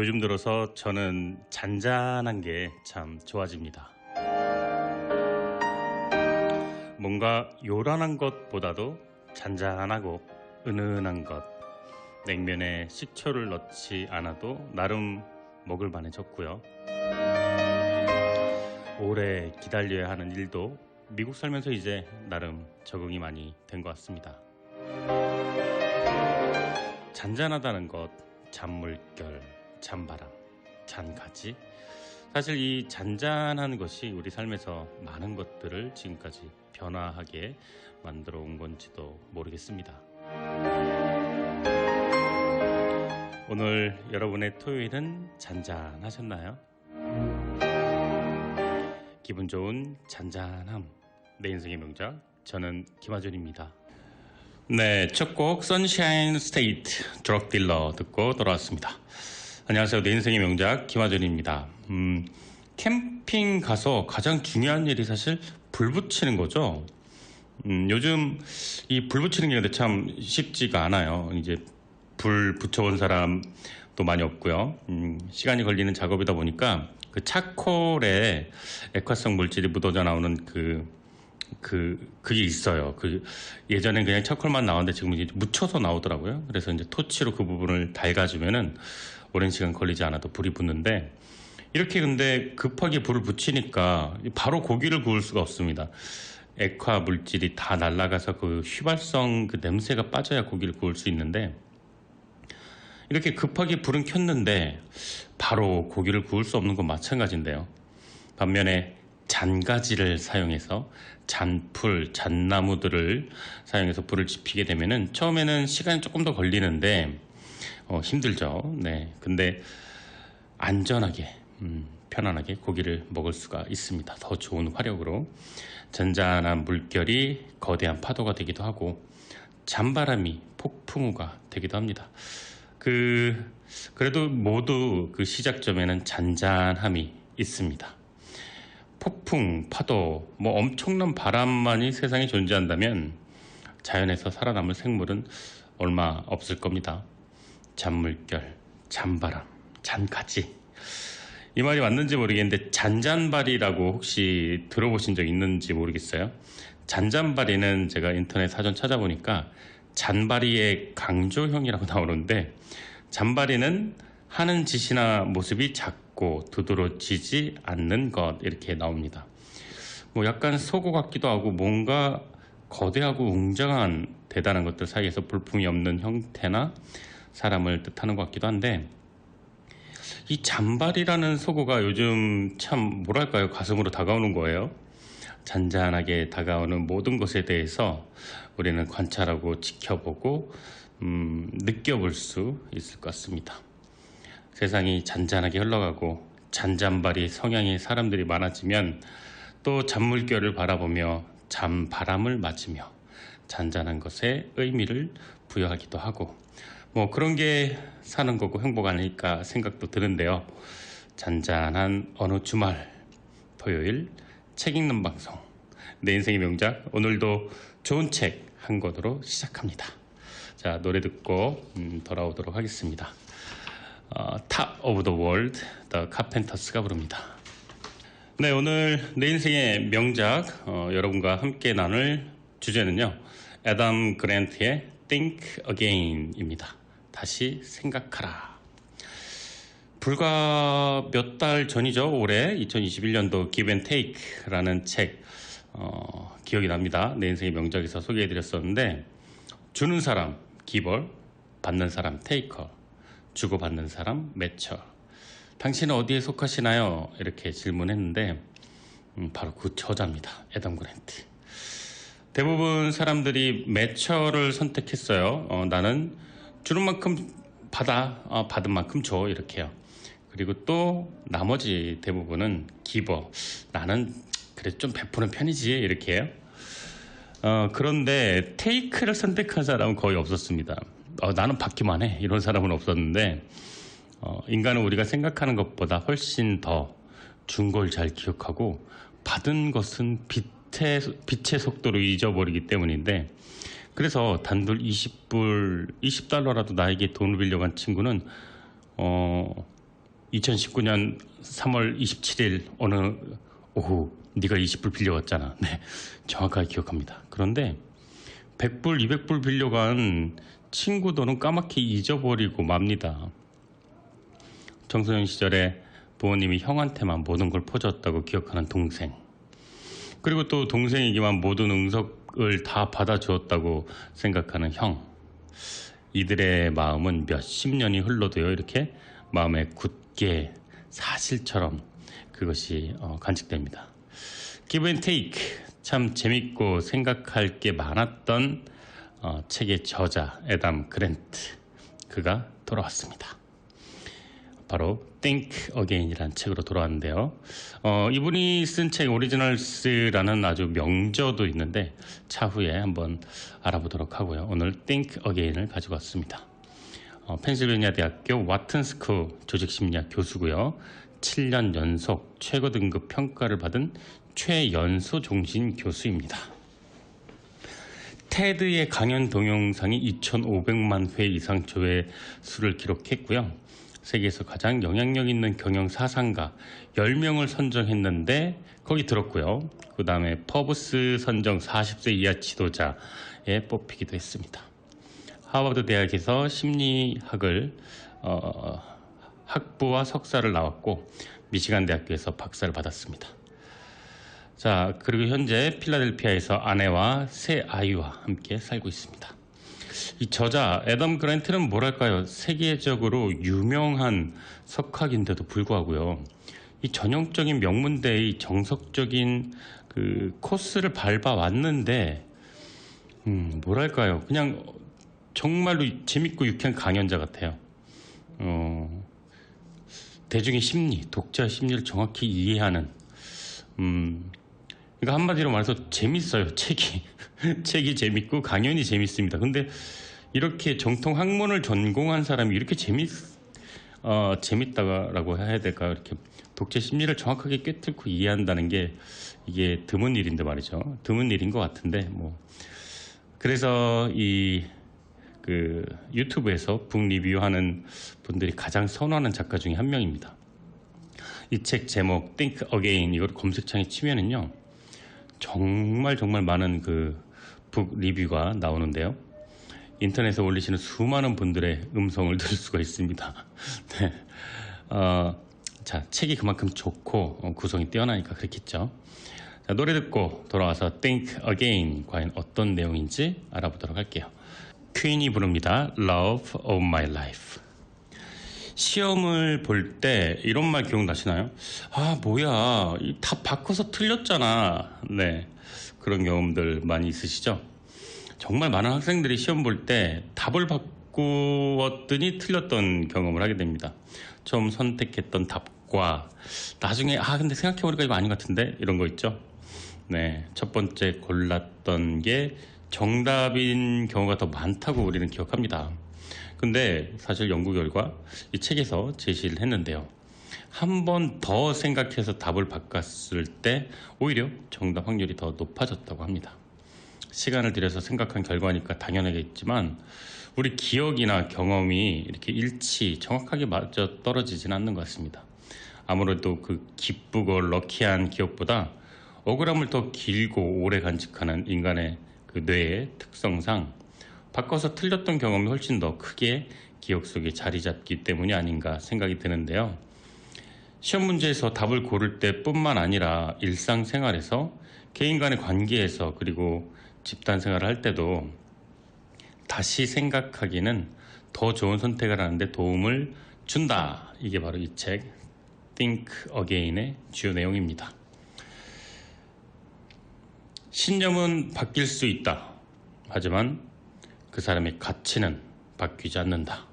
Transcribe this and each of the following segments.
요즘 들어서 저는 잔잔한 게 참 좋아집니다. 뭔가 요란한 것보다도 잔잔하고 은은한 것, 냉면에 식초를 넣지 않아도 나름 먹을 만해졌고요. 오래 기다려야 하는 일도 미국 살면서 이제 나름 적응이 많이 된 것 같습니다. 잔잔하다는 것, 잔물결, 잔바람, 잔가지. 사실 이 잔잔한 것이 우리 삶에서 많은 것들을 지금까지 변화하게 만들어 온 건지도 모르겠습니다. 오늘 여러분의 토요일은 잔잔하셨나요? 기분 좋은 잔잔함, 내 인생의 명작, 저는 김하준입니다. 네, 첫 곡 선샤인 스테이트 드럭 딜러 듣고 돌아왔습니다. 안녕하세요. 내 인생의 명작 김하준입니다. 캠핑 가서 가장 중요한 일이 사실 불 붙이는 거죠. 요즘 이 불 붙이는 게 근데 참 쉽지가 않아요. 이제 불 붙여온 사람도 많이 없고요. 시간이 걸리는 작업이다 보니까 그 차콜에 액화성 물질이 묻어져 나오는 그게 있어요. 예전엔 그냥 차콜만 나왔는데 지금 이제 묻혀서 나오더라고요. 그래서 이제 토치로 그 부분을 닳아주면은 오랜 시간 걸리지 않아도 불이 붙는데, 이렇게 근데 급하게 불을 붙이니까 바로 고기를 구울 수가 없습니다. 액화 물질이 다 날아가서 그 휘발성 그 냄새가 빠져야 고기를 구울 수 있는데, 이렇게 급하게 불은 켰는데 바로 고기를 구울 수 없는 건 마찬가지인데요. 반면에 잔가지를 사용해서 잔풀, 잣나무들을 사용해서 불을 지피게 되면은 처음에는 시간이 조금 더 걸리는데 힘들죠. 네, 근데 안전하게 편안하게 고기를 먹을 수가 있습니다. 더 좋은 화력으로 잔잔한 물결이 거대한 파도가 되기도 하고 잔바람이 폭풍우가 되기도 합니다. 그래도 모두 그 시작점에는 잔잔함이 있습니다. 폭풍, 파도, 엄청난 바람만이 세상에 존재한다면 자연에서 살아남을 생물은 얼마 없을 겁니다. 잔물결, 잔바람, 잔가지. 이 말이 맞는지 모르겠는데 잔잔바리라고 혹시 들어보신 적 있는지 모르겠어요. 잔잔바리는 제가 인터넷 사전 찾아보니까 잔바리의 강조형이라고 나오는데, 잔바리는 하는 짓이나 모습이 작고 두드러지지 않는 것, 이렇게 나옵니다. 약간 속어 같기도 하고 뭔가 거대하고 웅장한 대단한 것들 사이에서 볼품이 없는 형태나 사람을 뜻하는 것 같기도 한데, 이 잔바리라는 속어가 요즘 참 뭐랄까요, 가슴으로 다가오는 거예요. 잔잔하게 다가오는 모든 것에 대해서 우리는 관찰하고 지켜보고 느껴볼 수 있을 것 같습니다. 세상이 잔잔하게 흘러가고 잔잔바리 성향의 사람들이 많아지면 또 잔물결을 바라보며 잔바람을 맞으며 잔잔한 것에 의미를 부여하기도 하고 그런 게 사는 거고 행복 아닐까 생각도 드는데요. 잔잔한 어느 주말 토요일 책 읽는 방송, 내 인생의 명작, 오늘도 좋은 책 한 권으로 시작합니다. 자, 노래 듣고 돌아오도록 하겠습니다. Top of the World, The Carpenters가 부릅니다. 네, 오늘 내 인생의 명작 여러분과 함께 나눌 주제는요, 애덤 그랜트의 Think Again입니다. 다시 생각하라. 불과 몇 달 전이죠. 올해 2021년도 Give and Take라는 책 기억이 납니다. 내 인생의 명작에서 소개해드렸었는데, 주는 사람 기벌, 받는 사람 테이커, 주고받는 사람 매처. 당신은 어디에 속하시나요? 이렇게 질문했는데 바로 그 저자입니다. 애덤 그랜트. 대부분 사람들이 매처를 선택했어요. 나는 주는 만큼 받아, 받은 만큼 줘, 이렇게요. 그리고 또 나머지 대부분은 기버, 나는 그래 좀 베푸는 편이지, 이렇게 해요. 그런데 테이크를 선택한 사람은 거의 없었습니다. 나는 받기만 해, 이런 사람은 없었는데, 인간은 우리가 생각하는 것보다 훨씬 더 준 걸 잘 기억하고 받은 것은 빛의 속도로 잊어버리기 때문인데, 그래서 단돈 20달러라도 나에게 돈을 빌려간 친구는 2019년 3월 27일 어느 오후 네가 20불 빌려왔잖아. 네, 정확하게 기억합니다. 그런데 100불, 200불 빌려간 친구 돈은 까맣게 잊어버리고 맙니다. 청소년 시절에 부모님이 형한테만 모든 걸 퍼줬다고 기억하는 동생, 그리고 또 동생에게만 모든 응석을 다 받아주었다고 생각하는 형, 이들의 마음은 몇십 년이 흘러도요 이렇게 마음에 굳게 사실처럼 그것이 간직됩니다. Give and Take, 참 재밌고 생각할 게 많았던 책의 저자 애덤 그랜트, 그가 돌아왔습니다. 바로 Think Again이라는 책으로 돌아왔는데요. 이분이 쓴 책 오리지널스라는 아주 명저도 있는데 차후에 한번 알아보도록 하고요. 오늘 Think Again을 가지고 왔습니다. 펜실베니아 대학교 와튼 스쿨 조직심리학 교수고요. 7년 연속 최고 등급 평가를 받은 최연소 종신 교수입니다. 테드의 강연 동영상이 2,500만 회 이상 조회수를 기록했고요. 세계에서 가장 영향력 있는 경영 사상가 10명을 선정했는데 거기 들었고요. 그 다음에 퍼브스 선정 40세 이하 지도자에 뽑히기도 했습니다. 하버드 대학에서 심리학을 학부와 석사를 나왔고 미시간 대학교에서 박사를 받았습니다. 자, 그리고 현재 필라델피아에서 아내와 새 아이와 함께 살고 있습니다. 이 저자 애덤 그랜트는 뭐랄까요, 세계적으로 유명한 석학인데도 불구하고요, 이 전형적인 명문대의 정석적인 그 코스를 밟아왔는데 뭐랄까요, 그냥 정말로 재밌고 유쾌한 강연자 같아요. 대중의 심리, 독자 심리를 정확히 이해하는, 그러니까 한마디로 말해서 재밌어요. 책이 재밌고 강연이 재밌습니다. 근데 이렇게 정통 학문을 전공한 사람이 이렇게 재밌다라고 해야 될까요? 이렇게 독자 심리를 정확하게 꿰뚫고 이해한다는 게 이게 드문 일인데 말이죠. 드문 일인 것 같은데 그래서 그 유튜브에서 북 리뷰하는 분들이 가장 선호하는 작가 중에 한 명입니다. 이 책 제목 Think Again, 이걸 검색창에 치면은요 정말 많은 그 북 리뷰가 나오는데요. 인터넷에 올리시는 수많은 분들의 음성을 들을 수가 있습니다. 네. 자, 책이 그만큼 좋고 구성이 뛰어나니까 그렇겠죠. 자, 노래 듣고 돌아와서 Think Again, 과연 어떤 내용인지 알아보도록 할게요. 퀸이 부릅니다. Love of My Life. 시험을 볼 때 이런 말 기억나시나요? 아, 뭐야, 다 바꿔서 틀렸잖아. 네, 그런 경험들 많이 있으시죠? 정말 많은 학생들이 시험 볼 때 답을 바꾸었더니 틀렸던 경험을 하게 됩니다. 처음 선택했던 답과 나중에 근데 생각해보니까 이거 아닌 것 같은데, 이런 거 있죠? 네, 첫 번째 골랐던 게 정답인 경우가 더 많다고 우리는 기억합니다. 근데 사실 연구 결과 이 책에서 제시를 했는데요. 한 번 더 생각해서 답을 바꿨을 때 오히려 정답 확률이 더 높아졌다고 합니다. 시간을 들여서 생각한 결과니까 당연하겠지만 우리 기억이나 경험이 이렇게 정확하게 맞아 떨어지진 않는 것 같습니다. 아무래도 그 기쁘고 럭키한 기억보다 억울함을 더 길고 오래 간직하는 인간의 그 뇌의 특성상 바꿔서 틀렸던 경험이 훨씬 더 크게 기억 속에 자리 잡기 때문이 아닌가 생각이 드는데요. 시험 문제에서 답을 고를 때뿐만 아니라 일상생활에서 개인 간의 관계에서 그리고 집단 생활을 할 때도 다시 생각하기는 더 좋은 선택을 하는데 도움을 준다. 이게 바로 이 책 Think Again의 주요 내용입니다. 신념은 바뀔 수 있다. 하지만 그 사람의 가치는 바뀌지 않는다.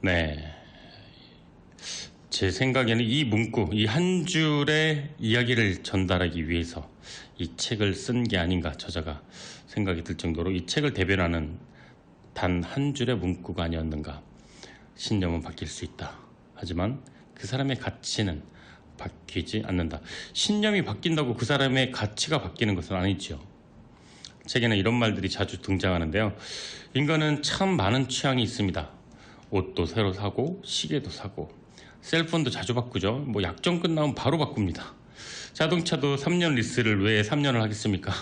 네, 제 생각에는 이 문구, 이 한 줄의 이야기를 전달하기 위해서 이 책을 쓴 게 아닌가 저자가 생각이 들 정도로 이 책을 대변하는 단 한 줄의 문구가 아니었는가. 신념은 바뀔 수 있다. 하지만 그 사람의 가치는 바뀌지 않는다. 신념이 바뀐다고 그 사람의 가치가 바뀌는 것은 아니죠. 책에는 이런 말들이 자주 등장하는데요. 인간은 참 많은 취향이 있습니다. 옷도 새로 사고 시계도 사고 셀폰도 자주 바꾸죠. 뭐 약정 끝나면 바로 바꿉니다. 자동차도 3년 리스를 왜 3년을 하겠습니까?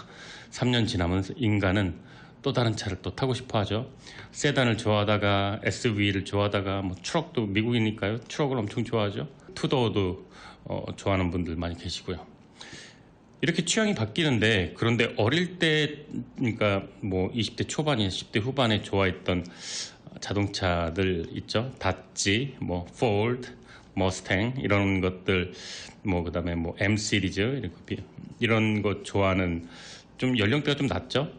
3년 지나면 인간은 또 다른 차를 또 타고 싶어 하죠. 세단을 좋아하다가 SUV를 좋아하다가 뭐 트럭도 미국이니까요. 트럭을 엄청 좋아하죠. 투도어도 좋아하는 분들 많이 계시고요. 이렇게 취향이 바뀌는데, 그런데 어릴 때, 그러니까 뭐 20대 초반이나 10대 후반에 좋아했던 자동차들 있죠. 다지, 뭐 포드, 머스탱 이런 것들, 뭐 그다음에 뭐 M 시리즈 이런 것 좋아하는 좀 연령대가 좀 낮죠.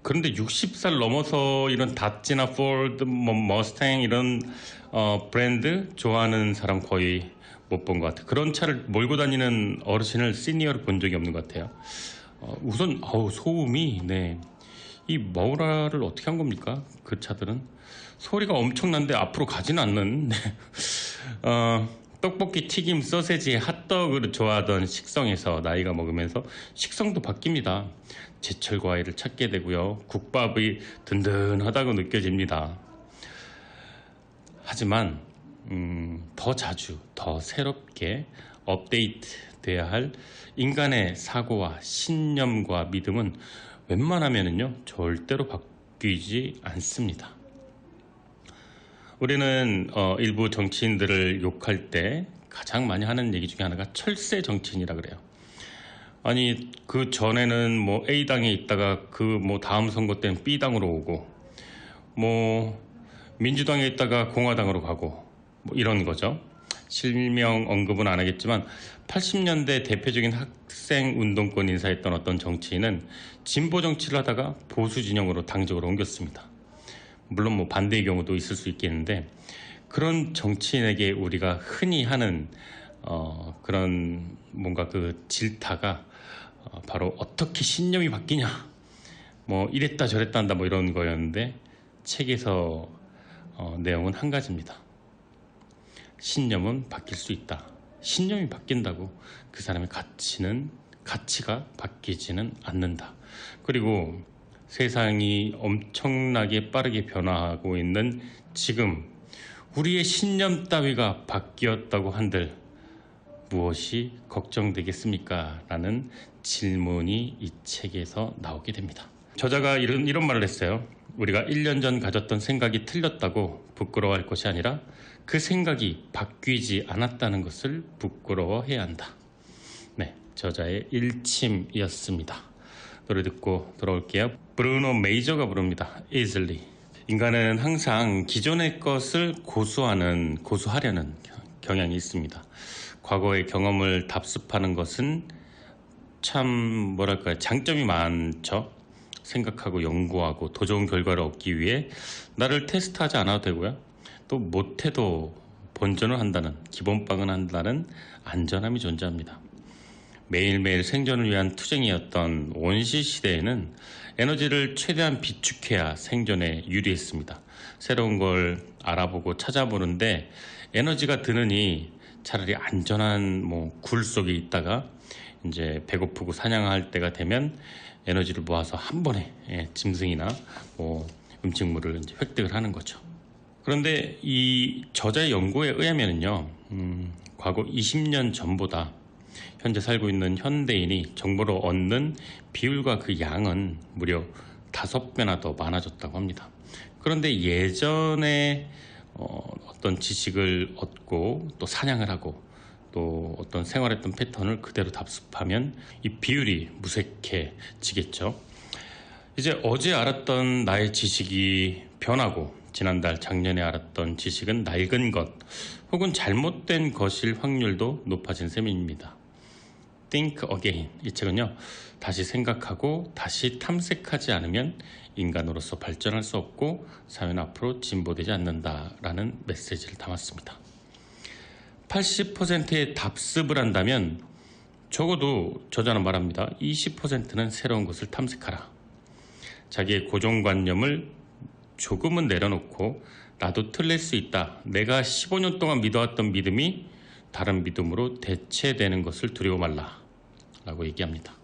그런데 60살 넘어서 이런 다지나 포드, 뭐 머스탱 이런 브랜드 좋아하는 사람 거의 못 본 것 같아요. 그런 차를 몰고 다니는 어르신을 시니어를 본 적이 없는 것 같아요. 우선 소음이 이 머우라를 어떻게 한 겁니까? 그 차들은 소리가 엄청난데 앞으로 가지는 않는. 떡볶이, 튀김, 소세지, 핫도그를 좋아하던 식성에서 나이가 먹으면서 식성도 바뀝니다. 제철 과일을 찾게 되고요. 국밥이 든든하다고 느껴집니다. 하지만 더 자주, 더 새롭게 업데이트 돼야 할 인간의 사고와 신념과 믿음은 웬만하면은요 절대로 바뀌지 않습니다. 우리는 일부 정치인들을 욕할 때 가장 많이 하는 얘기 중에 하나가 철새 정치인이라 그래요. 아니 그 전에는 뭐 A당에 있다가 그 뭐 다음 선거 때는 B당으로 오고, 뭐 민주당에 있다가 공화당으로 가고, 뭐 이런 거죠. 실명 언급은 안 하겠지만 80년대 대표적인 학생 운동권 인사였던 어떤 정치인은 진보 정치를 하다가 보수 진영으로 당적으로 옮겼습니다. 물론 뭐 반대의 경우도 있을 수 있겠는데, 그런 정치인에게 우리가 흔히 하는 그런 뭔가 그 질타가 바로 어떻게 신념이 바뀌냐, 뭐 이랬다 저랬다 한다 뭐 이런 거였는데, 책에서 내용은 한 가지입니다. 신념은 바뀔 수 있다. 신념이 바뀐다고 그 사람의 가치가 바뀌지는 않는다. 그리고 세상이 엄청나게 빠르게 변화하고 있는 지금 우리의 신념 따위가 바뀌었다고 한들 무엇이 걱정되겠습니까? 라는 질문이 이 책에서 나오게 됩니다. 저자가 이런 말을 했어요. 우리가 1년 전 가졌던 생각이 틀렸다고 부끄러워할 것이 아니라 그 생각이 바뀌지 않았다는 것을 부끄러워해야 한다. 네, 저자의 일침이었습니다. 노래 듣고 돌아올게요. 브루노 메이저가 부릅니다. Easily. 인간은 항상 기존의 것을 고수하려는 경향이 있습니다. 과거의 경험을 답습하는 것은 참 장점이 많죠. 생각하고 연구하고 더 좋은 결과를 얻기 위해 나를 테스트하지 않아도 되고요. 또 못해도 본전을 한다는, 기본빵을 한다는 안전함이 존재합니다. 매일매일 생존을 위한 투쟁이었던 원시 시대에는 에너지를 최대한 비축해야 생존에 유리했습니다. 새로운 걸 알아보고 찾아보는데 에너지가 드느니 차라리 안전한 굴 속에 있다가 이제 배고프고 사냥할 때가 되면 에너지를 모아서 한 번에 짐승이나 음식물을 이제 획득을 하는 거죠. 그런데 이 저자의 연구에 의하면요, 과거 20년 전보다 현재 살고 있는 현대인이 정보를 얻는 비율과 그 양은 무려 5배나 더 많아졌다고 합니다. 그런데 예전에 어떤 지식을 얻고 또 사냥을 하고 또 어떤 생활했던 패턴을 그대로 답습하면 이 비율이 무색해지겠죠. 이제 어제 알았던 나의 지식이 변하고 지난달 작년에 알았던 지식은 낡은 것 혹은 잘못된 것일 확률도 높아진 셈입니다. Think Again, 이 책은요, 다시 생각하고 다시 탐색하지 않으면 인간으로서 발전할 수 없고 사회는 앞으로 진보되지 않는다라는 메시지를 담았습니다. 80%의 답습을 한다면 적어도 저자는 말합니다. 20%는 새로운 것을 탐색하라. 자기의 고정관념을 조금은 내려놓고 나도 틀릴 수 있다. 내가 15년 동안 믿어왔던 믿음이 다른 믿음으로 대체되는 것을 두려워 말라 라고 얘기합니다.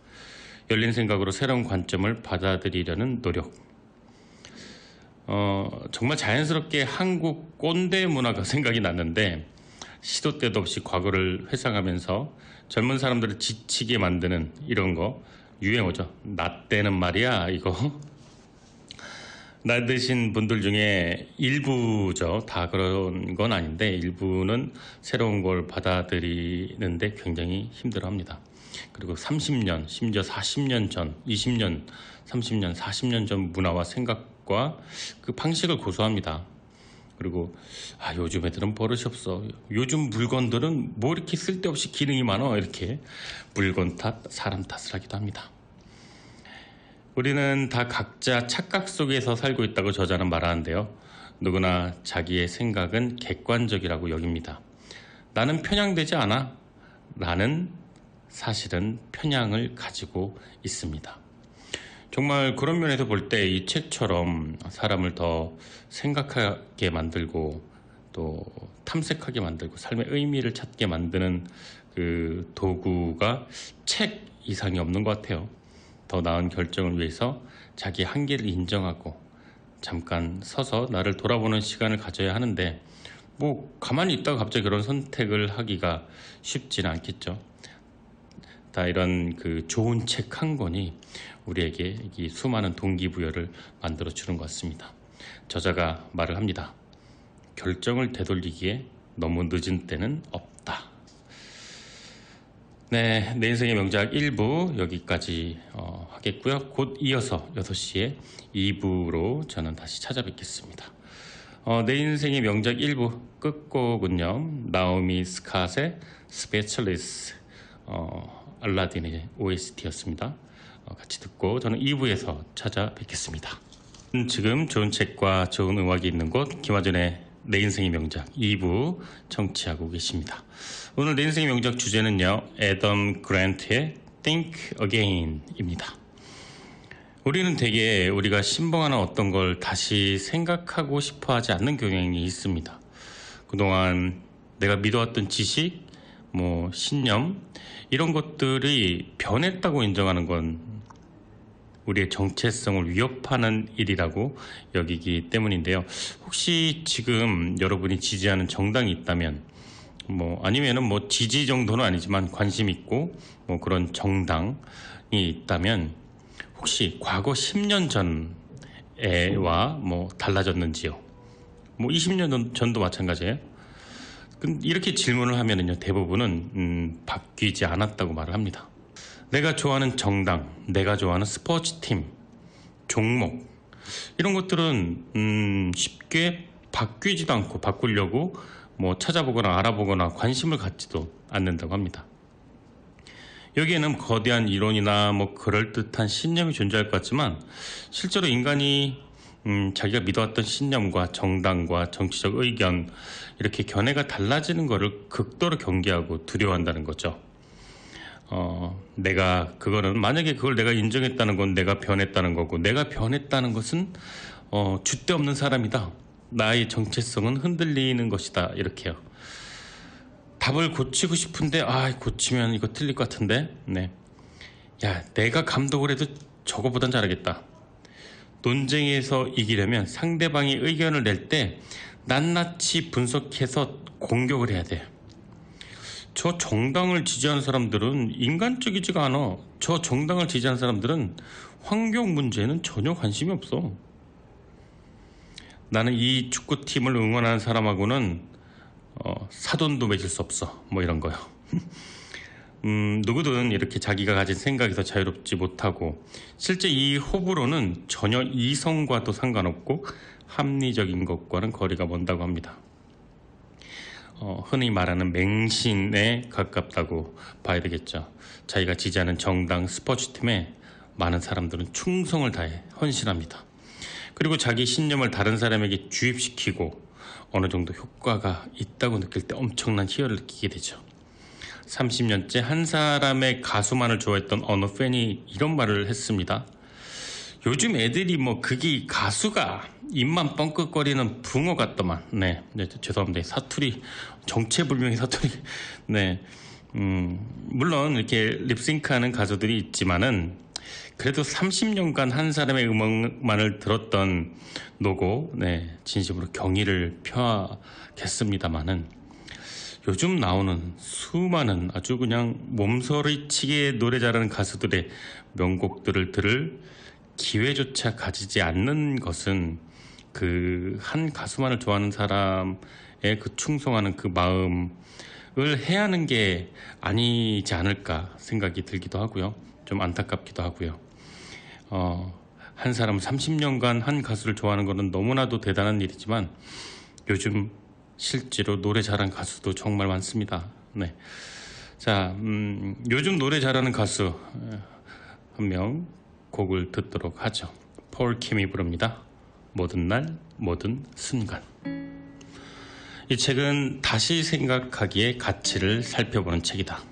열린 생각으로 새로운 관점을 받아들이려는 노력. 정말 자연스럽게 한국 꼰대 문화가 생각이 났는데 시도 때도 없이 과거를 회상하면서 젊은 사람들을 지치게 만드는 이런 거 유행어죠. 나 때는 말이야 이거. 나 드신 분들 중에 일부죠. 다 그런 건 아닌데 일부는 새로운 걸 받아들이는데 굉장히 힘들어합니다. 그리고 30년, 심지어 40년 전, 20년, 30년, 40년 전 문화와 생각과 그 방식을 고수합니다. 그리고 요즘 애들은 버릇이 없어. 요즘 물건들은 뭐 이렇게 쓸데없이 기능이 많아. 이렇게 물건 탓, 사람 탓을 하기도 합니다. 우리는 다 각자 착각 속에서 살고 있다고 저자는 말하는데요. 누구나 자기의 생각은 객관적이라고 여깁니다. 나는 편향되지 않아. 나는 사실은 편향을 가지고 있습니다. 정말 그런 면에서 볼 때 이 책처럼 사람을 더 생각하게 만들고 또 탐색하게 만들고 삶의 의미를 찾게 만드는 그 도구가 책 이상이 없는 것 같아요. 더 나은 결정을 위해서 자기 한계를 인정하고 잠깐 서서 나를 돌아보는 시간을 가져야 하는데 뭐 가만히 있다가 갑자기 그런 선택을 하기가 쉽지는 않겠죠. 다 이런 그 좋은 책 한 권이 우리에게 이 수많은 동기부여를 만들어 주는 것 같습니다. 저자가 말을 합니다. 결정을 되돌리기에 너무 늦은 때는 없다. 네, 내 인생의 명작 1부 여기까지 하겠고요. 곧 이어서 6시에 2부로 저는 다시 찾아뵙겠습니다. 내 인생의 명작 1부 끝곡은요. 나오미 스캇의 스페셜리스트 알라딘의 OST였습니다. 같이 듣고 저는 2부에서 찾아뵙겠습니다. 지금 좋은 책과 좋은 음악이 있는 곳 김하준의 내 인생의 명작 2부 청취하고 계십니다. 오늘 내 인생의 명작 주제는요. 애덤 그랜트의 Think Again입니다. 우리는 되게 우리가 신봉하는 어떤 걸 다시 생각하고 싶어 하지 않는 경향이 있습니다. 그동안 내가 믿어왔던 지식, 신념 이런 것들이 변했다고 인정하는 건 우리의 정체성을 위협하는 일이라고 여기기 때문인데요. 혹시 지금 여러분이 지지하는 정당이 있다면 아니면은 지지 정도는 아니지만 관심 있고 그런 정당이 있다면 혹시 과거 10년 전에와 달라졌는지요? 20년 전도 마찬가지예요. 이렇게 질문을 하면은요, 대부분은 바뀌지 않았다고 말을 합니다. 내가 좋아하는 정당, 내가 좋아하는 스포츠팀, 종목 이런 것들은 쉽게 바뀌지도 않고 바꾸려고 찾아보거나 알아보거나 관심을 갖지도 않는다고 합니다. 여기에는 거대한 이론이나 그럴듯한 신념이 존재할 것 같지만 실제로 인간이 자기가 믿어왔던 신념과 정당과 정치적 의견 이렇게 견해가 달라지는 것을 극도로 경계하고 두려워한다는 거죠. 만약에 그걸 내가 인정했다는 건 내가 변했다는 거고, 내가 변했다는 것은 줏대 없는 사람이다. 나의 정체성은 흔들리는 것이다. 이렇게요. 답을 고치고 싶은데 고치면 이거 틀릴 것 같은데. 네. 야, 내가 감독을 해도 저거보단 잘하겠다. 논쟁에서 이기려면 상대방이 의견을 낼 때 낱낱이 분석해서 공격을 해야 돼. 저 정당을 지지하는 사람들은 인간적이지가 않아. 저 정당을 지지하는 사람들은 환경 문제에는 전혀 관심이 없어. 나는 이 축구팀을 응원하는 사람하고는 사돈도 맺을 수 없어. 이런 거요. 누구든 이렇게 자기가 가진 생각이 더 자유롭지 못하고 실제 이 호불호는 전혀 이성과도 상관없고 합리적인 것과는 거리가 먼다고 합니다. 흔히 말하는 맹신에 가깝다고 봐야 되겠죠. 자기가 지지하는 정당 스포츠팀에 많은 사람들은 충성을 다해 헌신합니다. 그리고 자기 신념을 다른 사람에게 주입시키고 어느 정도 효과가 있다고 느낄 때 엄청난 희열을 느끼게 되죠. 30년째 한 사람의 가수만을 좋아했던 어느 팬이 이런 말을 했습니다. 요즘 애들이 그게 가수가 입만 뻥끗거리는 붕어 같더만. 네, 죄송합니다. 사투리, 정체불명의 사투리. 네, 물론 이렇게 립싱크하는 가수들이 있지만은 그래도 30년간 한 사람의 음악만을 들었던 노고, 진심으로 경의를 표하겠습니다마는 요즘 나오는 수많은 아주 그냥 몸서리치게 노래 잘하는 가수들의 명곡들을 들을 기회조차 가지지 않는 것은 그 한 가수만을 좋아하는 사람의 그 충성하는 그 마음을 해하는 게 아니지 않을까 생각이 들기도 하고요. 좀 안타깝기도 하고요. 한 사람 30년간 한 가수를 좋아하는 것은 너무나도 대단한 일이지만 요즘 실제로 노래 잘하는 가수도 정말 많습니다. 자, 요즘 노래 잘하는 가수 한 명 곡을 듣도록 하죠. 폴 킴이 부릅니다. 모든 날, 모든 순간. 이 책은 다시 생각하기의 가치를 살펴보는 책이다.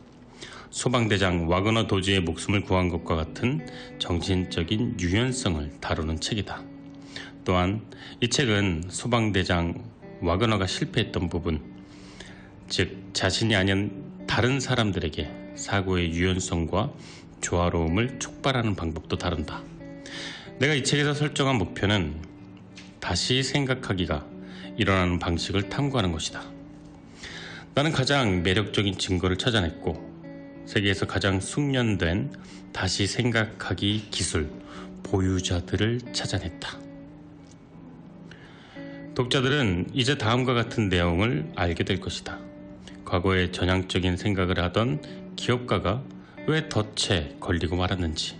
소방대장 와그너 도주의 목숨을 구한 것과 같은 정신적인 유연성을 다루는 책이다. 또한 이 책은 소방대장 와그너가 실패했던 부분, 즉 자신이 아닌 다른 사람들에게 사고의 유연성과 조화로움을 촉발하는 방법도 다룬다. 내가 이 책에서 설정한 목표는 다시 생각하기가 일어나는 방식을 탐구하는 것이다. 나는 가장 매력적인 증거를 찾아냈고 세계에서 가장 숙련된 다시 생각하기 기술 보유자들을 찾아냈다. 독자들은 이제 다음과 같은 내용을 알게 될 것이다. 과거에 전향적인 생각을 하던 기업가가 왜 덫에 걸리고 말았는지,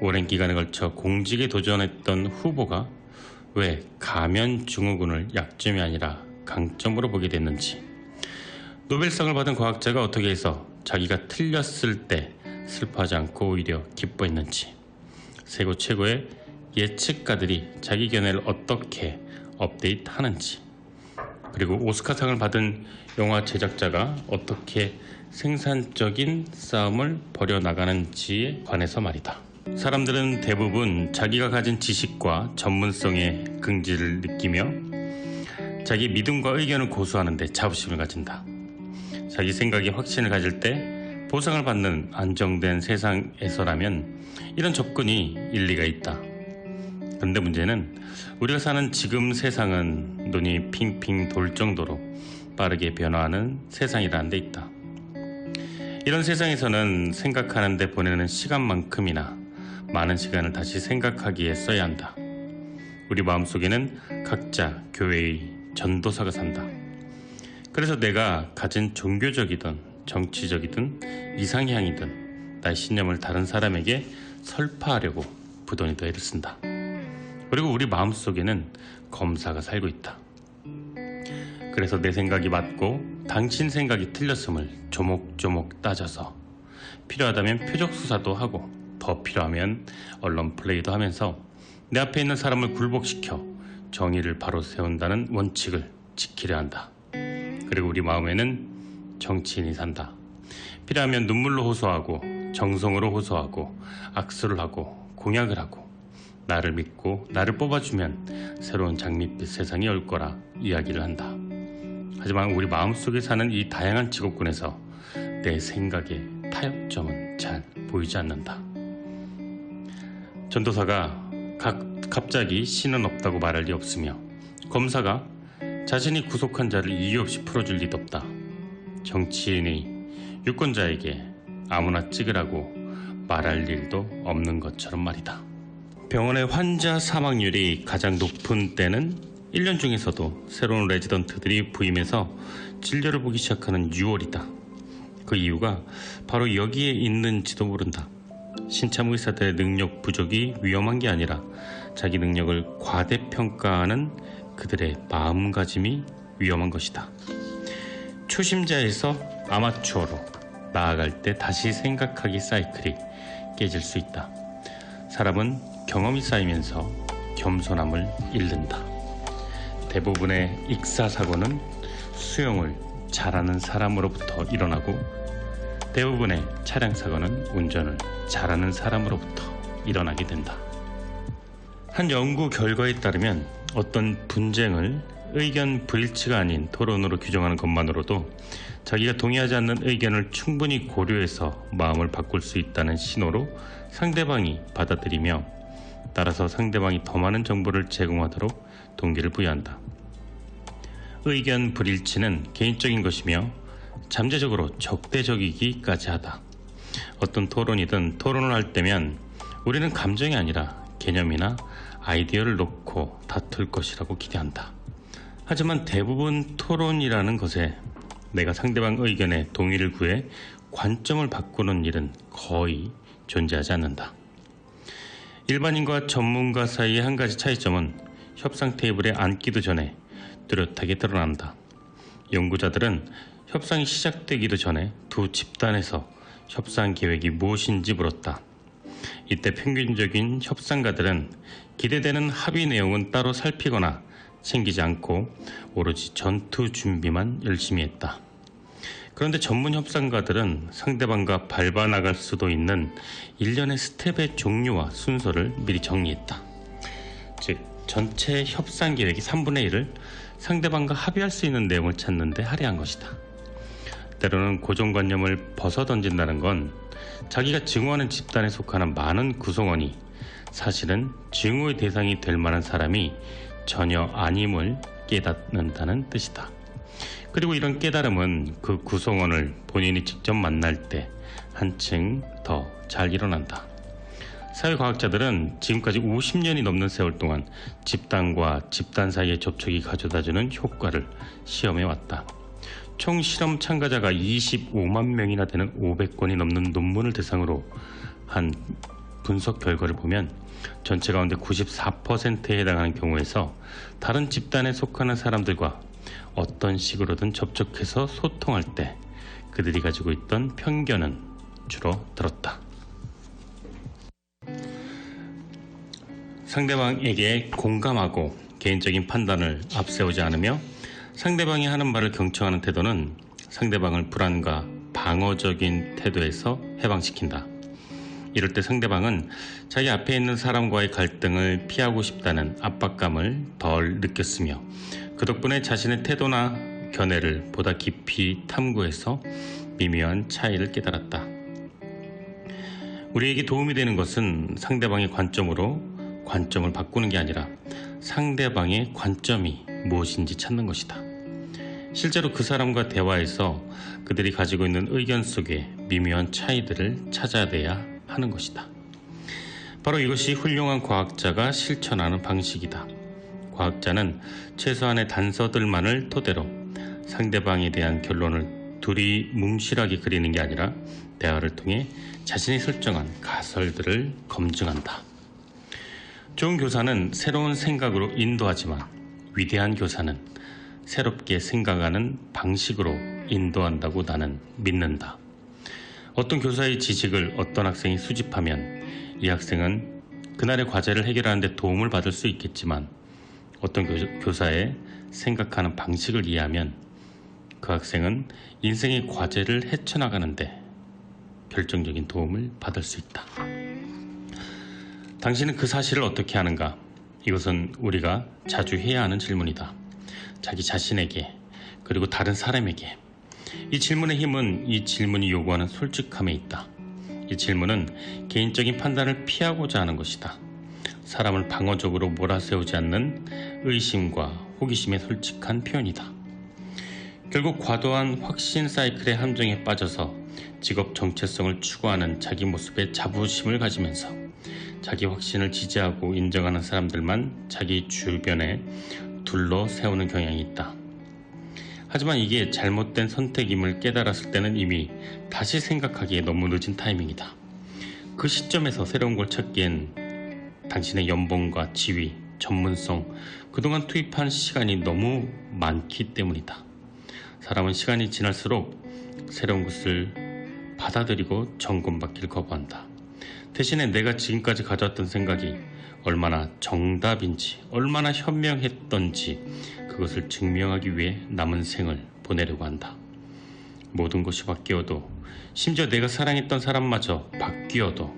오랜 기간에 걸쳐 공직에 도전했던 후보가 왜 가면 증후군을 약점이 아니라 강점으로 보게 됐는지, 노벨상을 받은 과학자가 어떻게 해서 자기가 틀렸을 때 슬퍼하지 않고 오히려 기뻐했는지, 세계 최고의 예측가들이 자기 견해를 어떻게 업데이트하는지, 그리고 오스카상을 받은 영화 제작자가 어떻게 생산적인 싸움을 벌여나가는지에 관해서 말이다. 사람들은 대부분 자기가 가진 지식과 전문성의 긍지를 느끼며 자기 믿음과 의견을 고수하는 데 자부심을 가진다. 자기 생각에 확신을 가질 때 보상을 받는 안정된 세상에서라면 이런 접근이 일리가 있다. 그런데 문제는 우리가 사는 지금 세상은 눈이 핑핑 돌 정도로 빠르게 변화하는 세상이라는 데 있다. 이런 세상에서는 생각하는 데 보내는 시간만큼이나 많은 시간을 다시 생각하기에 써야 한다. 우리 마음속에는 각자 교회의 전도사가 산다. 그래서 내가 가진 종교적이든 정치적이든 이상향이든 나의 신념을 다른 사람에게 설파하려고 부돈이 애를 쓴다. 그리고 우리 마음속에는 검사가 살고 있다. 그래서 내 생각이 맞고 당신 생각이 틀렸음을 조목조목 따져서 필요하다면 표적 수사도 하고 더 필요하면 언론 플레이도 하면서 내 앞에 있는 사람을 굴복시켜 정의를 바로 세운다는 원칙을 지키려 한다. 그리고 우리 마음에는 정치인이 산다. 필요하면 눈물로 호소하고 정성으로 호소하고 악수를 하고 공약을 하고 나를 믿고 나를 뽑아주면 새로운 장밋빛 세상이 올 거라 이야기를 한다. 하지만 우리 마음속에 사는 이 다양한 직업군에서 내 생각의 타협점은 잘 보이지 않는다. 전도사가 갑자기 신은 없다고 말할 리 없으며 검사가 자신이 구속한 자를 이유 없이 풀어줄 리도 없다. 정치인이 유권자에게 아무나 찍으라고 말할 일도 없는 것처럼 말이다. 병원의 환자 사망률이 가장 높은 때는 1년 중에서도 새로운 레지던트들이 부임해서 진료를 보기 시작하는 6월이다. 그 이유가 바로 여기에 있는지도 모른다. 신참 의사들의 능력 부족이 위험한 게 아니라 자기 능력을 과대평가하는 그들의 마음가짐이 위험한 것이다. 초심자에서 아마추어로 나아갈 때 다시 생각하기 사이클이 깨질 수 있다. 사람은 경험이 쌓이면서 겸손함을 잃는다. 대부분의 익사사고는 수영을 잘하는 사람으로부터 일어나고 대부분의 차량사고는 운전을 잘하는 사람으로부터 일어나게 된다. 한 연구 결과에 따르면 어떤 분쟁을 의견 불일치가 아닌 토론으로 규정하는 것만으로도 자기가 동의하지 않는 의견을 충분히 고려해서 마음을 바꿀 수 있다는 신호로 상대방이 받아들이며 따라서 상대방이 더 많은 정보를 제공하도록 동기를 부여한다. 의견 불일치는 개인적인 것이며 잠재적으로 적대적이기까지 하다. 어떤 토론이든 토론을 할 때면 우리는 감정이 아니라 개념이나 아이디어를 놓고 다툴 것이라고 기대한다. 하지만 대부분 토론이라는 것에 내가 상대방 의견에 동의를 구해 관점을 바꾸는 일은 거의 존재하지 않는다. 일반인과 전문가 사이의 한 가지 차이점은 협상 테이블에 앉기도 전에 뚜렷하게 드러난다. 연구자들은 협상이 시작되기도 전에 두 집단에서 협상 계획이 무엇인지 물었다. 이때 평균적인 협상가들은 기대되는 합의 내용은 따로 살피거나 챙기지 않고 오로지 전투 준비만 열심히 했다. 그런데 전문 협상가들은 상대방과 밟아 나갈 수도 있는 일련의 스텝의 종류와 순서를 미리 정리했다. 즉, 전체 협상 계획의 3분의 1을 상대방과 합의할 수 있는 내용을 찾는 데 할애한 것이다. 때로는 고정관념을 벗어던진다는 건 자기가 증오하는 집단에 속하는 많은 구성원이 사실은 증오의 대상이 될 만한 사람이 전혀 아님을 깨닫는다는 뜻이다. 그리고 이런 깨달음은 그 구성원을 본인이 직접 만날 때 한층 더 잘 일어난다. 사회과학자들은 지금까지 50년이 넘는 세월 동안 집단과 집단 사이의 접촉이 가져다주는 효과를 시험해왔다. 총 실험 참가자가 25만 명이나 되는 500권이 넘는 논문을 대상으로 한 분석 결과를 보면 전체 가운데 94%에 해당하는 경우에서 다른 집단에 속하는 사람들과 어떤 식으로든 접촉해서 소통할 때 그들이 가지고 있던 편견은 줄어들었다. 상대방에게 공감하고 개인적인 판단을 앞세우지 않으며 상대방이 하는 말을 경청하는 태도는 상대방을 불안과 방어적인 태도에서 해방시킨다. 이럴 때 상대방은 자기 앞에 있는 사람과의 갈등을 피하고 싶다는 압박감을 덜 느꼈으며 그 덕분에 자신의 태도나 견해를 보다 깊이 탐구해서 미묘한 차이를 깨달았다. 우리에게 도움이 되는 것은 상대방의 관점으로 관점을 바꾸는 게 아니라 상대방의 관점이 무엇인지 찾는 것이다. 실제로 그 사람과 대화에서 그들이 가지고 있는 의견 속에 미묘한 차이들을 찾아내야 하는 것이다. 바로 이것이 훌륭한 과학자가 실천하는 방식이다. 과학자는 최소한의 단서들만을 토대로 상대방에 대한 결론을 두리뭉실하게 그리는 게 아니라 대화를 통해 자신이 설정한 가설들을 검증한다. 좋은 교사는 새로운 생각으로 인도하지만 위대한 교사는 새롭게 생각하는 방식으로 인도한다고 나는 믿는다. 어떤 교사의 지식을 어떤 학생이 수집하면 이 학생은 그날의 과제를 해결하는 데 도움을 받을 수 있겠지만 어떤 교사의 생각하는 방식을 이해하면 그 학생은 인생의 과제를 헤쳐나가는데 결정적인 도움을 받을 수 있다. 당신은 그 사실을 어떻게 아는가? 이것은 우리가 자주 해야 하는 질문이다. 자기 자신에게 그리고 다른 사람에게. 이 질문의 힘은 이 질문이 요구하는 솔직함에 있다. 이 질문은 개인적인 판단을 피하고자 하는 것이다. 사람을 방어적으로 몰아세우지 않는 의심과 호기심의 솔직한 표현이다. 결국 과도한 확신 사이클의 함정에 빠져서 직업 정체성을 추구하는 자기 모습에 자부심을 가지면서 자기 확신을 지지하고 인정하는 사람들만 자기 주변에 둘러 세우는 경향이 있다. 하지만 이게 잘못된 선택임을 깨달았을 때는 이미 다시 생각하기에 너무 늦은 타이밍이다. 그 시점에서 새로운 걸 찾기엔 당신의 연봉과 지위, 전문성, 그동안 투입한 시간이 너무 많기 때문이다. 사람은 시간이 지날수록 새로운 것을 받아들이고 점검받기를 거부한다. 대신에 내가 지금까지 가져왔던 생각이 얼마나 정답인지, 얼마나 현명했던지 그것을 증명하기 위해 남은 생을 보내려고 한다. 모든 것이 바뀌어도, 심지어 내가 사랑했던 사람마저 바뀌어도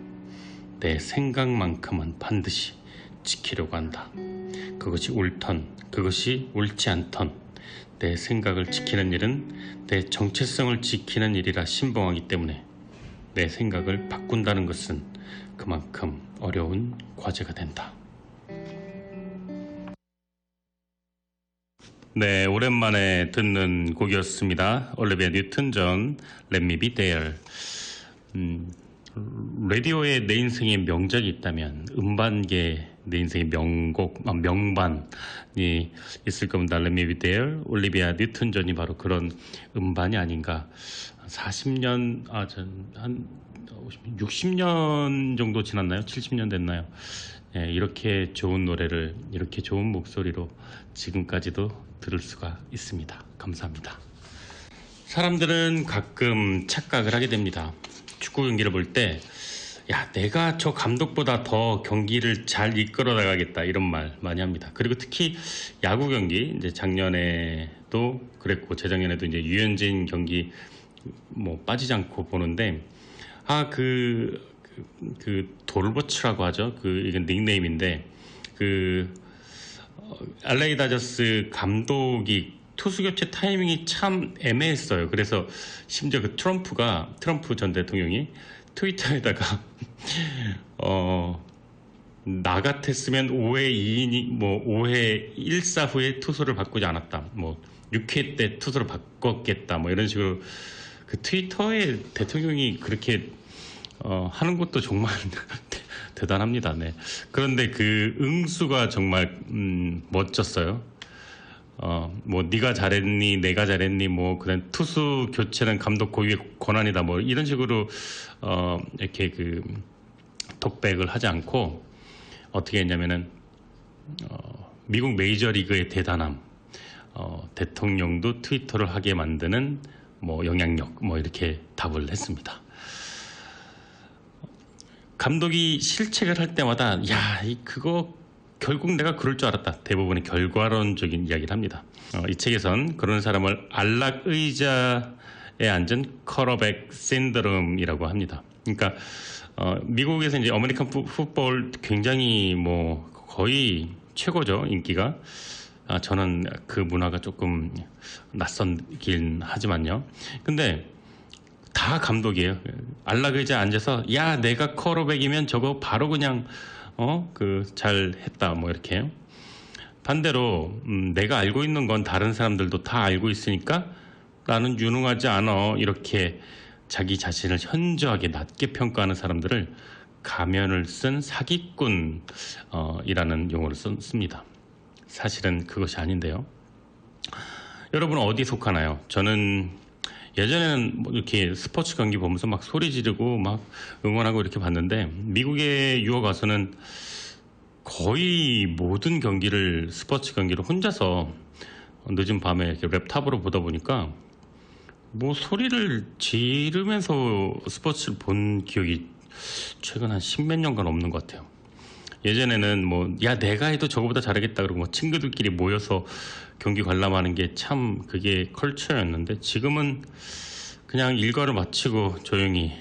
내 생각만큼은 반드시 지키려고 한다. 그것이 옳던, 그것이 옳지 않던 내 생각을 지키는 일은 내 정체성을 지키는 일이라 신봉하기 때문에 내 생각을 바꾼다는 것은 그만큼 어려운 과제가 된다. 네, 오랜만에 듣는 곡이었습니다. 올리비아 뉴튼 존, Let Me Be There. 라디오에 내 인생의 명작이 있다면 음반계 내 인생의 명곡, 명반이 있을 겁니다. Let Me Be There, 올리비아 뉴튼 존이 바로 그런 음반이 아닌가. 40년, 한 60년 정도 지났나요? 70년 됐나요? 예, 이렇게 좋은 노래를 이렇게 좋은 목소리로 지금까지도 들을 수가 있습니다. 감사합니다. 사람들은 가끔 착각을 하게 됩니다. 축구 경기를 볼 때, 야, 내가 저 감독보다 더 경기를 잘 이끌어 나가겠다, 이런 말 많이 합니다. 그리고 특히 야구 경기, 이제 작년에도 그랬고, 재작년에도 이제 유현진 경기 뭐 빠지지 않고 보는데, 돌버츠라고 하죠. 이건 닉네임인데, LA 다저스 감독이 투수 교체 타이밍이 참 애매했어요. 그래서 심지어 트럼프 전 대통령이 트위터에다가 나 같았으면 5회 2이닝, 5회 1사 후에 투수를 바꾸지 않았다. 6회 때 투수를 바꿨겠다. 이런 식으로 그 트위터에 대통령이 그렇게 하는 것도 정말 대단합니다. 네. 그런데 그 응수가 정말 멋졌어요. 네가 잘했니, 내가 잘했니, 그다음 투수 교체는 감독 고유의 권한이다, 이런 식으로 이렇게 톡백을 하지 않고 어떻게 했냐면은 미국 메이저리그의 대단함, 대통령도 트위터를 하게 만드는 영향력, 이렇게 답을 했습니다. 감독이 실책을 할 때마다 그거 결국 내가 그럴 줄 알았다. 대부분의 결과론적인 이야기를 합니다. 이 책에선 그런 사람을 안락 의자에 앉은 쿼터백 신드롬이라고 합니다. 그러니까 미국에서 이제 아메리칸 풋볼 굉장히 거의 최고죠, 인기가. 저는 그 문화가 조금 낯선긴 하지만요. 근데 다 감독이에요. 안락 의자에 앉아서 내가 쿼터백이면 저거 바로 그냥 잘 했다, 이렇게. 반대로 내가 알고 있는 건 다른 사람들도 다 알고 있으니까 나는 유능하지 않아, 이렇게 자기 자신을 현저하게 낮게 평가하는 사람들을 가면을 쓴 사기꾼 이라는 용어를 씁니다. 사실은 그것이 아닌데요. 여러분은 어디 속하나요? 저는 예전에는 이렇게 스포츠 경기 보면서 막 소리 지르고 막 응원하고 이렇게 봤는데, 미국에 유학 가서는 거의 모든 경기를, 스포츠 경기를 혼자서 늦은 밤에 이렇게 랩탑으로 보다 보니까 소리를 지르면서 스포츠를 본 기억이 최근 한 10몇 년간 없는 것 같아요. 예전에는 내가 해도 저거보다 잘하겠다 그러고 친구들끼리 모여서 경기 관람하는 게 참 그게 컬처였는데, 지금은 그냥 일과를 마치고 조용히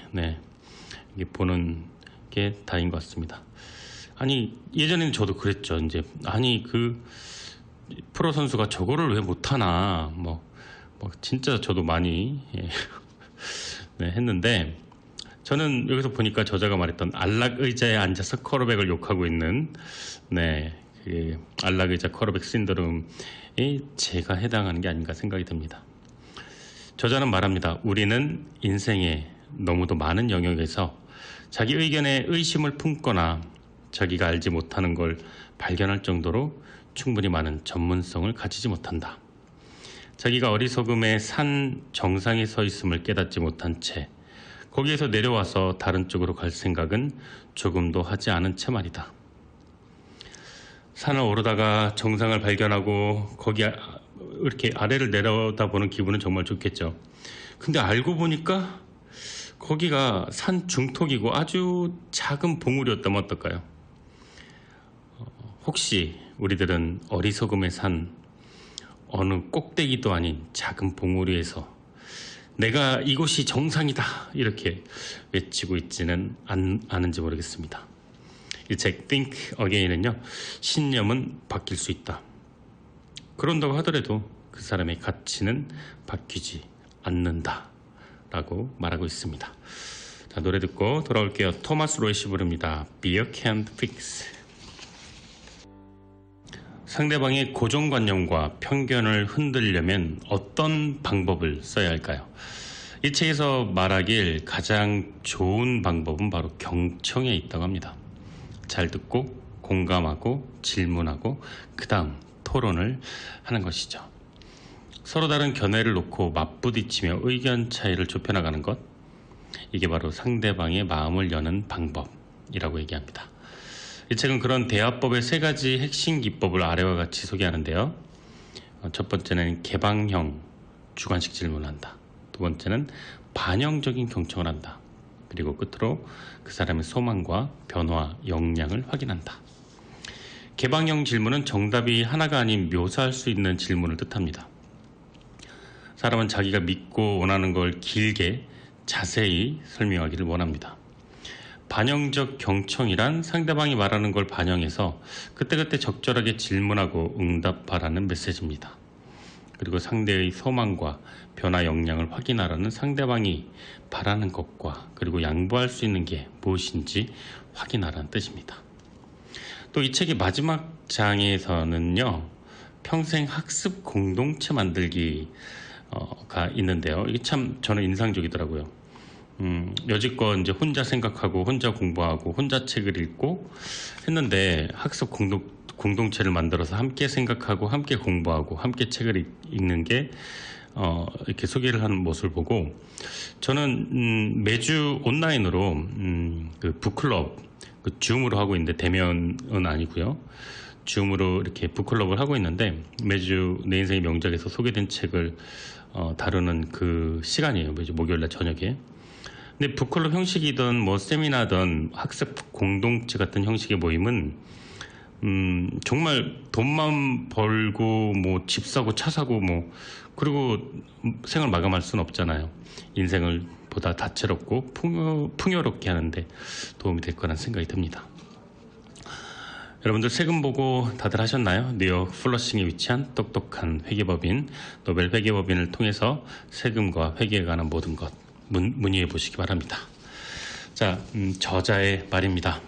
이게 보는 게 다인 것 같습니다. 예전에는 저도 그랬죠. 이제 프로 선수가 저거를 왜 못하나, 진짜 저도 많이 했는데, 저는 여기서 보니까 저자가 말했던 안락 의자에 앉아서 쿼터백을 욕하고 있는 그 안락 의자 쿼터백 신드롬에 제가 해당하는 게 아닌가 생각이 듭니다. 저자는 말합니다. 우리는 인생의 너무도 많은 영역에서 자기 의견에 의심을 품거나 자기가 알지 못하는 걸 발견할 정도로 충분히 많은 전문성을 가지지 못한다. 자기가 어리석음의 산 정상에 서 있음을 깨닫지 못한 채 거기에서 내려와서 다른 쪽으로 갈 생각은 조금도 하지 않은 채 말이다. 산을 오르다가 정상을 발견하고 거기 이렇게 아래를 내려다보는 기분은 정말 좋겠죠. 근데 알고 보니까 거기가 산 중턱이고 아주 작은 봉우리였다면 어떨까요? 혹시 우리들은 어리석음의 산 어느 꼭대기도 아닌 작은 봉우리에서 내가 이곳이 정상이다 이렇게 외치고 있지는 않은지 모르겠습니다. 이 책 Think Again은요, 신념은 바뀔 수 있다. 그런다고 하더라도 그 사람의 가치는 바뀌지 않는다 라고 말하고 있습니다. 자, 노래 듣고 돌아올게요. 토마스 로이시 부릅니다. Beer Can't Fix. 상대방의 고정관념과 편견을 흔들려면 어떤 방법을 써야 할까요? 이 책에서 말하길 가장 좋은 방법은 바로 경청에 있다고 합니다. 잘 듣고 공감하고 질문하고 그 다음 토론을 하는 것이죠. 서로 다른 견해를 놓고 맞부딪히며 의견 차이를 좁혀나가는 것, 이게 바로 상대방의 마음을 여는 방법이라고 얘기합니다. 이 책은 그런 대화법의 3가지 핵심 기법을 아래와 같이 소개하는데요. 첫 번째는 개방형 주관식 질문을 한다. 두 번째는 반영적인 경청을 한다. 그리고 끝으로 그 사람의 소망과 변화, 역량을 확인한다. 개방형 질문은 정답이 하나가 아닌 묘사할 수 있는 질문을 뜻합니다. 사람은 자기가 믿고 원하는 걸 길게 자세히 설명하기를 원합니다. 반영적 경청이란 상대방이 말하는 걸 반영해서 그때그때 적절하게 질문하고 응답하라는 메시지입니다. 그리고 상대의 소망과 변화 역량을 확인하라는 상대방이 바라는 것과 그리고 양보할 수 있는 게 무엇인지 확인하라는 뜻입니다. 또 이 책의 마지막 장에서는요, 평생 학습 공동체 만들기가 있는데요. 이게 참 저는 인상적이더라고요. 여지껏 이제 혼자 생각하고 혼자 공부하고 혼자 책을 읽고 했는데 학습 공동체를 만들어서 함께 생각하고 함께 공부하고 함께 책을 읽는 게 이렇게 소개를 하는 모습을 보고 저는 매주 온라인으로 그 북클럽 그 줌으로 하고 있는데 대면은 아니고요. 줌으로 이렇게 북클럽을 하고 있는데 매주 내 인생의 명작에서 소개된 책을 다루는 그 시간이에요. 매주 목요일날 저녁에. 근데 북클럽 형식이든 뭐 세미나든 학습 공동체 같은 형식의 모임은 정말 돈만 벌고 뭐 집 사고 차 사고 뭐 그리고 생을 마감할 수는 없잖아요. 인생을 보다 다채롭고 풍요롭게 하는데 도움이 될 거란 생각이 듭니다. 여러분들 세금 보고 다들 하셨나요? 뉴욕 플러싱에 위치한 똑똑한 회계법인 노벨 회계법인을 통해서 세금과 회계에 관한 모든 것 문의해 보시기 바랍니다. 자, 저자의 말입니다.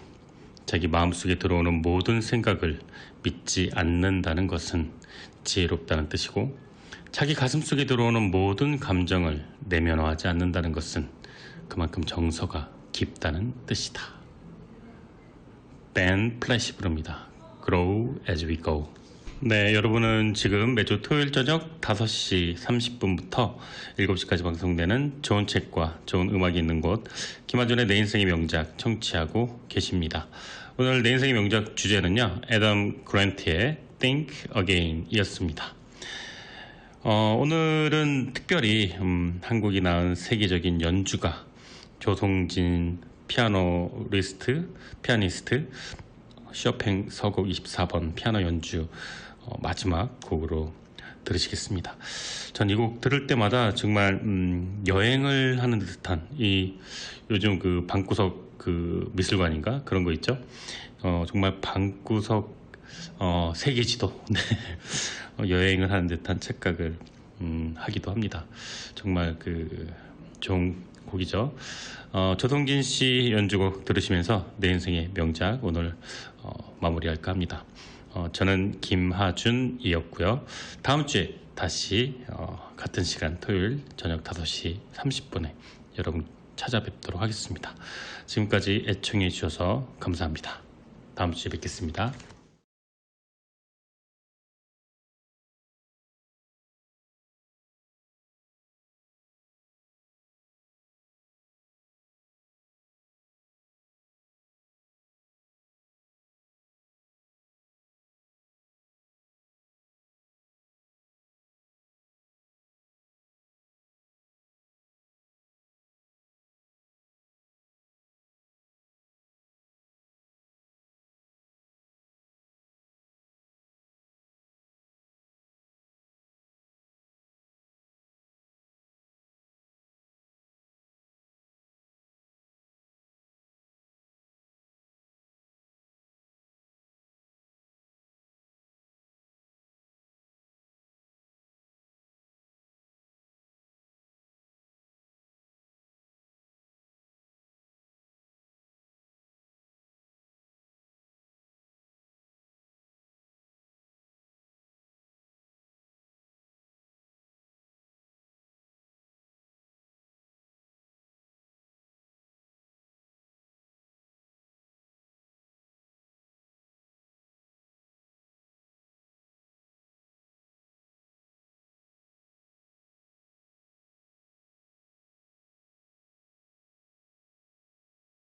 자기 마음속에 들어오는 모든 생각을 믿지 않는다는 것은 지혜롭다는 뜻이고 자기 가슴속에 들어오는 모든 감정을 내면화하지 않는다는 것은 그만큼 정서가 깊다는 뜻이다. 벤 플래시 부릅니다. Grow as we go. 네, 여러분은 지금 매주 토요일 저녁 5시 30분부터 7시까지 방송되는 좋은 책과 좋은 음악이 있는 곳 김하준의 내 인생의 명작 청취하고 계십니다. 오늘 내 인생의 명작 주제는요, 애덤 그랜트의 Think Again 이었습니다. 오늘은 특별히 한국이 낳은 세계적인 연주가 조성진 피아니스트 쇼팽 서곡 24번 피아노 연주 마지막 곡으로 들으시겠습니다. 전 이 곡 들을 때마다 정말 여행을 하는 듯한 이 요즘 그 방구석 그 미술관인가 그런 거 있죠. 정말 방구석 세계 지도 네. 여행을 하는 듯한 착각을 하기도 합니다. 정말 그 좋은 곡이죠. 조성진 씨 연주곡 들으시면서 내 인생의 명작 오늘 마무리할까 합니다. 저는 김하준이었고요. 다음 주에 다시 같은 시간 토요일 저녁 5시 30분에 여러분 찾아뵙도록 하겠습니다. 지금까지 애청해 주셔서 감사합니다. 다음 주에 뵙겠습니다.